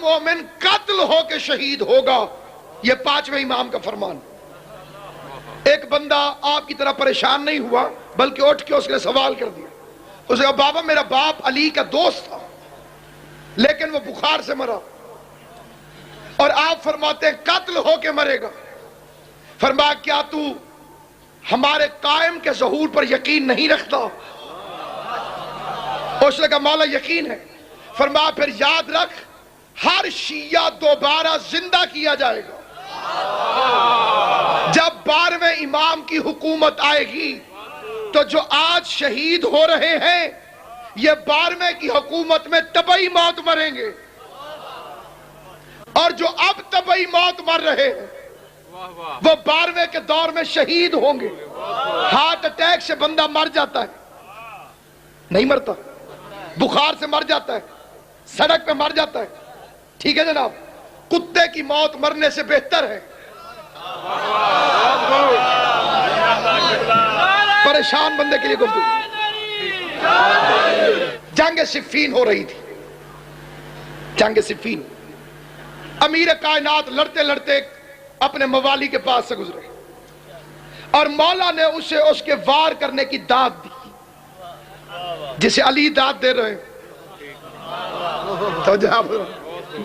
مومن قتل ہو کے شہید ہوگا، یہ پانچویں امام کا فرمان۔ ایک بندہ آپ کی طرح پریشان نہیں ہوا بلکہ اٹھ کے اس نے سوال کر دیا، اس نے کہا بابا میرا باپ علی کا دوست تھا لیکن وہ بخار سے مرا، اور آپ فرماتے ہیں قتل ہو کے مرے گا۔ فرمایا کیا تو ہمارے قائم کے ظہور پر یقین نہیں رکھتا؟ اس نے کہا مولا یقین ہے۔ فرمایا پھر یاد رکھ ہر شیعہ دوبارہ زندہ کیا جائے گا۔ جب 12ویں امام کی حکومت آئے گی تو جو آج شہید ہو رہے ہیں یہ 12ویں کی حکومت میں طبعی موت مریں گے، اور جو اب طبعی موت مر رہے ہیں وہ 12ویں کے دور میں شہید ہوں گے۔ ہارٹ اٹیک سے بندہ مر جاتا ہے، نہیں مرتا، بخار سے مر جاتا ہے، سڑک پہ مر جاتا ہے، ٹھیک ہے جناب، کتے کی موت مرنے سے بہتر ہے۔ پریشان بندے کے لیے گفتگو۔ جنگ صفین ہو رہی تھی، جنگ صفین، امیر کائنات لڑتے لڑتے اپنے موالی کے پاس سے گزرے اور مولا نے اسے اس کے وار کرنے کی داد دی، جسے علی داد دے رہے ہیں، تو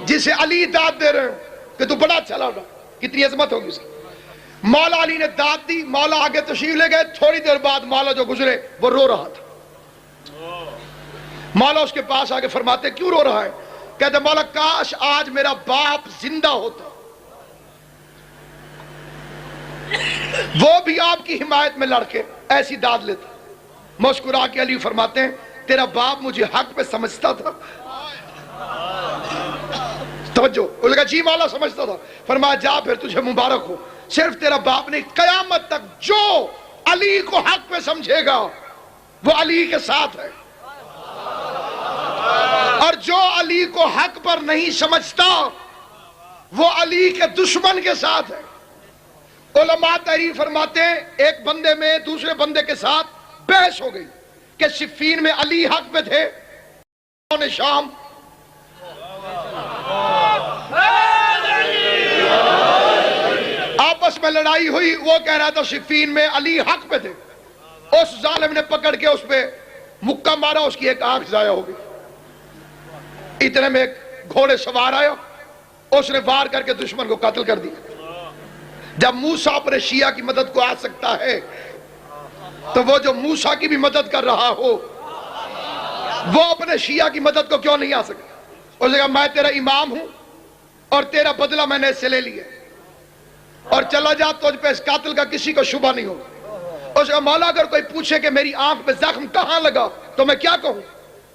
جسے علی داد دے رہے ہیں کہ تو بڑا اچھا لڑا، کتنی عظمت ہوگی اسے۔ مولا علی نے داد دی، مولا آگے تشریف لے گئے، تھوڑی دیر بعد مولا جو گزرے وہ رو رہا تھا۔ مولا اس کے پاس آگے فرماتے کیوں رو رہا ہے؟ کہتے مولا کاش آج میرا باپ زندہ ہوتا، وہ بھی آپ کی حمایت میں لڑ کے ایسی داد لیتا۔ مسکرا کے علی فرماتے ہیں تیرا باپ مجھے حق پہ سمجھتا تھا؟ توجہ، اس نے کہا جی مولا سمجھتا تھا۔ فرمایا جا پھر تجھے مبارک ہو، صرف تیرا باپ نہیں، قیامت تک جو علی کو حق پہ سمجھے گا وہ علی کے ساتھ ہے، اور جو علی کو حق پر نہیں سمجھتا وہ علی کے دشمن کے ساتھ ہے۔ علماء تحریر فرماتے ہیں ایک بندے میں دوسرے بندے کے ساتھ بحث ہو گئی کہ صفین میں علی حق پہ تھے، شام آپس میں لڑائی ہوئی، وہ کہہ رہا تھا صفین میں علی حق پہ تھے، اس ظالم نے پکڑ کے اس پہ مکہ مارا، اس کی ایک آنکھ ضائع ہو گئی۔ اتنے میں ایک گھوڑے سوار آیا، اس نے وار کر کے دشمن کو قتل کر دیا۔ جب موسیٰ اپنے شیعہ کی مدد کو آ سکتا ہے تو وہ جو موسیٰ کی بھی مدد کر رہا ہو وہ اپنے شیعہ کی مدد کو کیوں نہیں آ سکتا؟ اس نے کہا میں تیرا امام ہوں اور تیرا بدلہ میں نے اس سے لے لیا، اور چلا جا، تجھ پہ اس قاتل کا کسی کو شبہ نہیں ہوگا۔ اس نے کہا مولا اگر کوئی پوچھے کہ میری آنکھ پہ زخم کہاں لگا تو میں کیا کہوں؟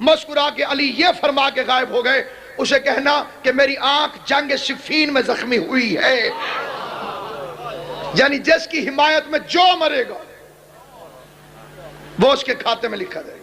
مسکرا کے علی یہ فرما کے غائب ہو گئے، اسے کہنا کہ میری آنکھ جنگ صفین میں زخمی ہوئی ہے، یعنی جس کی حمایت میں جو مرے گا وہ اس کے کھاتے میں لکھا جائے گا۔